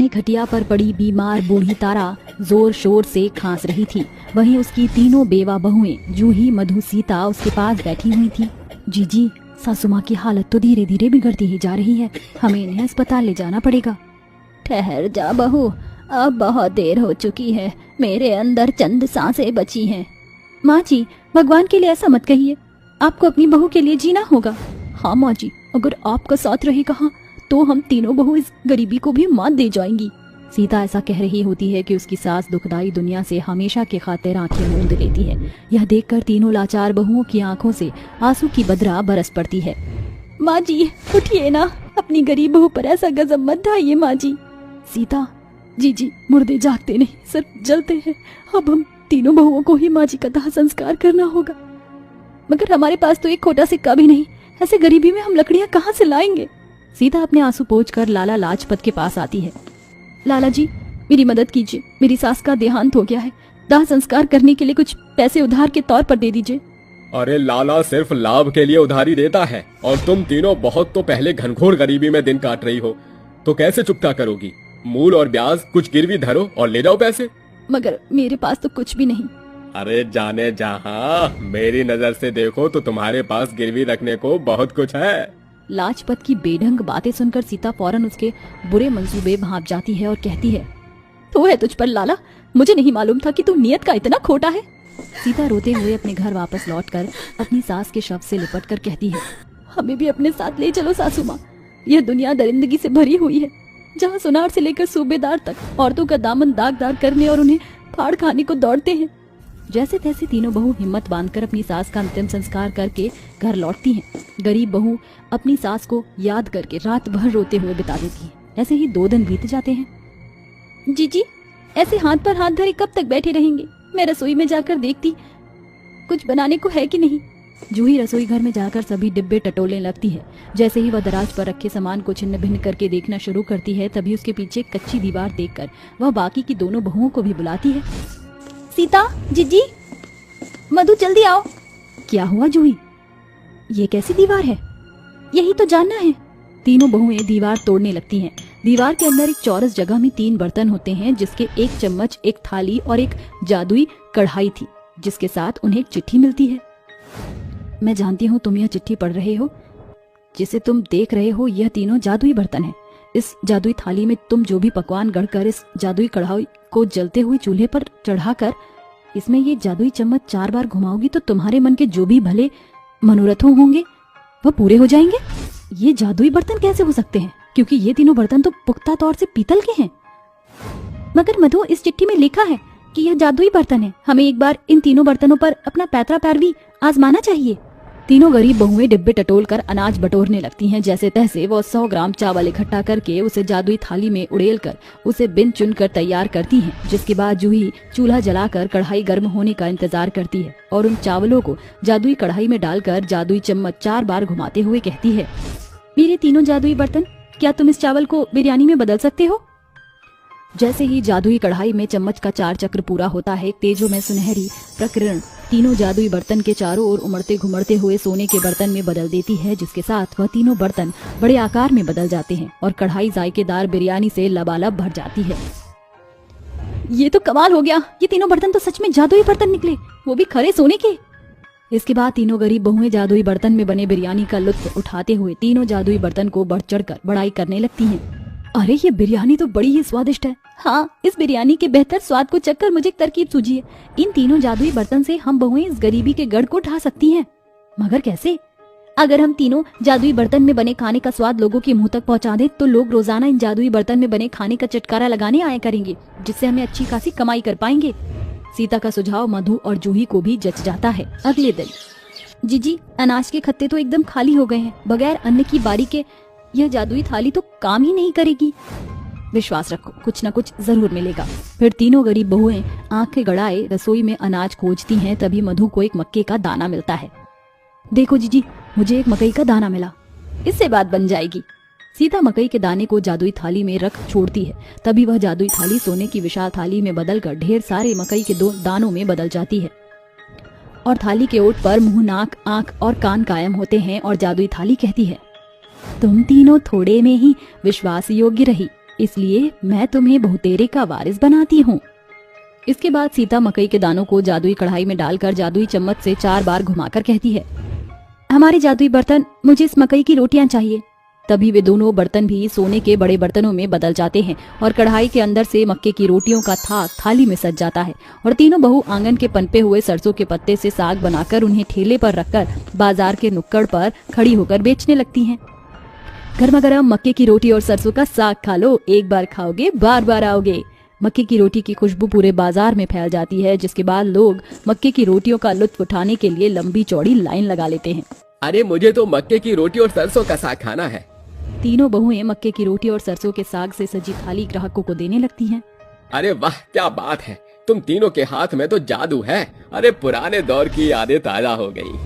अपनी खटिया पर पड़ी बीमार बूढ़ी तारा जोर शोर से खांस रही थी। वहीं उसकी तीनों बेवा बहुएं जूही, मधु, सीता उसके पास बैठी हुई थी। जीजी, सासू माँ की हालत तो धीरे धीरे बिगड़ती ही जा रही है, हमें इन्हें अस्पताल ले जाना पड़ेगा। ठहर जा बहू, अब बहुत देर हो चुकी है, मेरे अंदर चंद सांसें बची हैं। माँ जी, भगवान के लिए ऐसा मत कहिए, आपको अपनी बहू के लिए जीना होगा। हाँ माँ जी, अगर आपका साथ रहे कहा तो हम तीनों बहू इस गरीबी को भी मात दे जाएंगी। सीता ऐसा कह रही होती है कि उसकी सास दुखदाई दुनिया से हमेशा के खातिर आंखें मूंद लेती है। यह देखकर तीनों लाचार बहुओं की आंखों से आंसू की बदरा बरस पड़ती है। माँ जी उठिए ना, अपनी गरीब बहू पर ऐसा गजब मत ढाइए माँ जी। सीता, जी, मुर्दे जागते नहीं सिर्फ जलते हैं। अब हम तीनों बहुओं को ही माँ जी का दाह संस्कार करना होगा, मगर हमारे पास तो एक खोटा सिक्का भी नहीं, ऐसे गरीबी में हम लकड़ियाँ कहाँ से लाएंगे। सीता अपने आंसू पोंछकर लाला लाजपत के पास आती है। लाला जी, मेरी मदद कीजिए, मेरी सास का देहांत हो गया है, दाह संस्कार करने के लिए कुछ पैसे उधार के तौर पर दे दीजिए। अरे लाला सिर्फ लाभ के लिए उधारी देता है, और तुम तीनों बहुत तो पहले घनघोर गरीबी में दिन काट रही हो, तो कैसे चुकता करोगी? मूल और ब्याज कुछ गिरवी धरो और ले जाओ पैसे। मगर मेरे पास तो कुछ भी नहीं। अरे जाने जहाँ, मेरी नजर से देखो तो तुम्हारे पास गिरवी रखने को बहुत कुछ है। लाजपत की बेढंग बातें सुनकर सीता फौरन उसके बुरे मंसूबे भांप जाती है और कहती है, तो है तुझ पर लाला, मुझे नहीं मालूम था कि तू नियत का इतना खोटा है। सीता रोते हुए अपने घर वापस लौटकर अपनी सास के शव से लिपट कर कहती है, हमें भी अपने साथ ले चलो सासू माँ, यह दुनिया दरिंदगी से भरी हुई है, जहाँ सुनार से लेकर सूबेदार तक औरतों का दामन दागदार करने और उन्हें फाड़ खाने को दौड़ते हैं। जैसे तैसे तीनों बहू हिम्मत बांधकर अपनी सास का अंतिम संस्कार करके घर लौटती हैं। गरीब बहू अपनी सास को याद करके रात भर रोते हुए बिता देती है। ऐसे ही 2 दिन बीत जाते हैं। जीजी, ऐसे हाथ पर हाथ धरे कब तक बैठे रहेंगे? मैं रसोई में जाकर देखती कुछ बनाने को है कि नहीं। जूही रसोई घर में जाकर सभी डिब्बे टटोलने लगती है। जैसे ही वह दराज पर रखे सामान को छिन्न भिन्न करके देखना शुरू करती है, तभी उसके पीछे कच्ची दीवार देखकर वह बाकी की दोनों बहुओं को भी बुलाती है। सीता, जीजी, मधु, जल्दी आओ। क्या हुआ जूही? ये कैसी दीवार है? यही तो जानना है। तीनों बहुएं दीवार तोड़ने लगती हैं। दीवार के अंदर एक चौरस जगह में 3 बर्तन होते हैं, जिसके 1 चम्मच, 1 थाली और एक जादुई कढ़ाई थी, जिसके साथ उन्हें एक चिट्ठी मिलती है। मैं जानती हूँ तुम यह चिट्ठी पढ़ रहे हो। जिसे तुम देख रहे हो यह तीनों जादुई बर्तन हैं। इस जादुई थाली में तुम जो भी पकवान गढ़कर इस जादुई कढ़ाई को जलते हुए चूल्हे पर चढ़ाकर इसमें ये जादुई चम्मच 4 बार घुमाओगी तो तुम्हारे मन के जो भी भले मनोरथों होंगे वह पूरे हो जाएंगे। ये जादुई बर्तन कैसे हो सकते हैं, क्योंकि ये तीनों बर्तन तो पुख्ता तौर से पीतल के हैं। मगर मधु, इस चिट्ठी में लिखा है कि यह जादुई बर्तन है, हमें एक बार इन तीनों बर्तनों पर अपना पैतरा पैरवी आजमाना चाहिए। तीनों गरीब बहुएं डिब्बे टटोल कर अनाज बटोरने लगती हैं। जैसे तैसे वो 100 ग्राम चावल इकट्ठा करके उसे जादुई थाली में उड़ेल कर उसे बिन चुन कर तैयार करती हैं। जिसके बाद जूही चूल्हा जलाकर कढ़ाई गर्म होने का इंतजार करती है और उन चावलों को जादुई कढ़ाई में डालकर जादुई चम्मच 4 बार घुमाते हुए कहती है, मेरे तीनों जादुई बर्तन, क्या तुम इस चावल को बिरयानी में बदल सकते हो? जैसे ही जादुई कढ़ाई में चम्मच का 4 चक्र पूरा होता है, तेजों में सुनहरी प्रकिरण तीनों जादुई बर्तन के चारों ओर उमड़ते घुमड़ते हुए सोने के बर्तन में बदल देती है, जिसके साथ वह तीनों बर्तन बड़े आकार में बदल जाते हैं और कढ़ाई जायकेदार बिरयानी से लबालब भर जाती है। ये तो कमाल हो गया, ये तीनों बर्तन तो सच में जादुई बर्तन निकले, वो भी खरे सोने के। इसके बाद तीनों गरीब बहुएं जादुई बर्तन में बने बिरयानी का लुत्फ उठाते हुए तीनों जादुई बर्तन को बढ़ चढ़ कर बड़ाई करने लगती हैं। अरे ये बिरयानी तो बड़ी ही स्वादिष्ट है। हाँ, इस बिरयानी के बेहतर स्वाद को चखकर मुझे एक तरकीब सूझी है। इन तीनों जादुई बर्तन से हम बहुएं इस गरीबी के गढ़ को ढा सकती हैं। मगर कैसे? अगर हम तीनों जादुई बर्तन में बने खाने का स्वाद लोगों के मुंह तक पहुंचा दें तो लोग रोजाना इन जादुई बर्तन में बने खाने का चटकारा लगाने आया करेंगे, जिससे हमें अच्छी खासी कमाई कर पाएंगे। सीता का सुझाव मधु और जूही को भी जच जाता है। अगले दिन, जीजी, अनाज के खत्ते तो एकदम खाली हो गए हैं, बगैर अन्न की बारी के यह जादुई थाली तो काम ही नहीं करेगी। विश्वास रखो, कुछ न कुछ जरूर मिलेगा। फिर तीनों गरीब बहुएं आंखें गड़ाए रसोई में अनाज खोजती हैं। तभी मधु को एक मक्के का दाना मिलता है। देखो जीजी, मुझे एक मकई का दाना मिला, इससे बात बन जाएगी। सीता मकई के दाने को जादुई थाली में रख छोड़ती है। तभी वह जादुई थाली सोने की विशाल थाली में बदलकर ढेर सारे मकई के 2 दानों में बदल जाती है और थाली के ओट पर मुंह, नाक, आंख और कान कायम होते हैं और जादुई थाली कहती है, तुम तीनों थोड़े में ही विश्वास योग्य रही, इसलिए मैं तुम्हें बहुतेरे का वारिस बनाती हूँ। इसके बाद सीता मकई के दानों को जादुई कढ़ाई में डालकर जादुई चम्मच से 4 बार घुमाकर कहती है, हमारे जादुई बर्तन, मुझे इस मकई की रोटियां चाहिए। तभी वे दोनों बर्तन भी सोने के बड़े बर्तनों में बदल जाते हैं और कढ़ाई के अंदर से मक्के की रोटियों का थाक थाली में सज जाता है और तीनों बहू आंगन के पनपे हुए सरसों के पत्ते से साग बनाकर उन्हें ठेले पर रखकर बाजार के नुक्कड़ पर खड़ी होकर बेचने लगती हैं। गर्मा गर्म मक्के की रोटी और सरसों का साग खा लो, एक बार खाओगे बार बार आओगे। मक्के की रोटी की खुशबू पूरे बाजार में फैल जाती है, जिसके बाद लोग मक्के की रोटियों का लुत्फ उठाने के लिए लंबी चौड़ी लाइन लगा लेते हैं। अरे मुझे तो मक्के की रोटी और सरसों का साग खाना है। तीनों बहुएं मक्के की रोटी और सरसों के साग से सजी थाली ग्राहकों को देने लगती हैं। अरे वाह, क्या बात है, तुम तीनों के हाथ में तो जादू है। अरे पुराने दौर की यादें ताजा हो गई।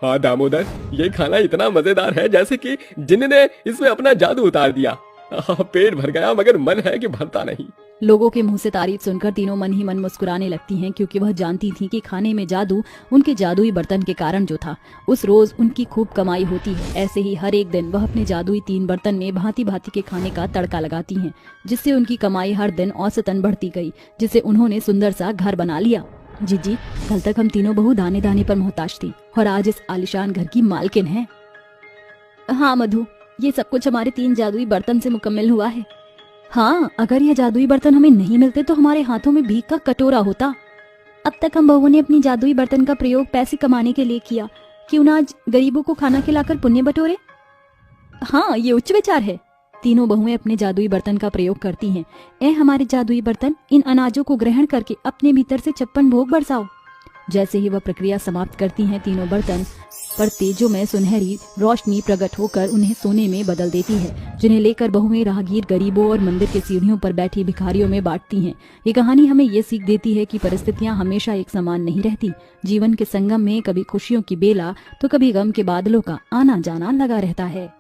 हाँ दामोदर, ये खाना इतना मजेदार है जैसे कि जिन्होंने इसमें अपना जादू उतार दिया। पेट भर गया मगर मन है कि भरता नहीं। लोगों के मुंह से तारीफ सुनकर तीनों मन ही मन मुस्कुराने लगती हैं, क्योंकि वह जानती थीं कि खाने में जादू उनके जादुई बर्तन के कारण जो था, उस रोज उनकी खूब कमाई होती है। ऐसे ही हर एक दिन वह अपने जादुई 3 बर्तन में भांति भांति के खाने का तड़का लगाती हैं, जिससे उनकी कमाई हर दिन औसतन बढ़ती गई, जिससे उन्होंने सुंदर सा घर बना लिया। जी, कल तक हम तीनों बहू दाने दाने पर मोहताज थी और आज इस आलिशान घर की मालकिन है। हाँ मधु, ये सब कुछ हमारे 3 जादुई बर्तन से मुकम्मल हुआ है। हाँ, अगर यह जादुई बर्तन हमें नहीं मिलते तो हमारे हाथों में भीख का कटोरा होता। अब तक हम बहुओं ने अपनी जादुई बर्तन का प्रयोग पैसे कमाने के लिए किया, क्यों ना आज गरीबों को खाना खिलाकर पुण्य बटोरे। हाँ, ये उच्च विचार है। तीनों बहुएं अपने जादुई बर्तन का प्रयोग करती हैं। ए हमारे जादुई बर्तन, इन अनाजों को ग्रहण करके अपने भीतर से 56 भोग बरसाओ। जैसे ही वह प्रक्रिया समाप्त करती हैं, तीनों बर्तन पर तेजों में सुनहरी रोशनी प्रकट होकर उन्हें सोने में बदल देती है, जिन्हें लेकर बहुएं राहगीर गरीबों और मंदिर के सीढ़ियों पर बैठी भिखारियों में बांटती हैं। ये कहानी हमें ये सीख देती है कि परिस्थितियां हमेशा एक समान नहीं रहती। जीवन के संगम में कभी खुशियों की बेला तो कभी गम के बादलों का आना जाना लगा रहता है।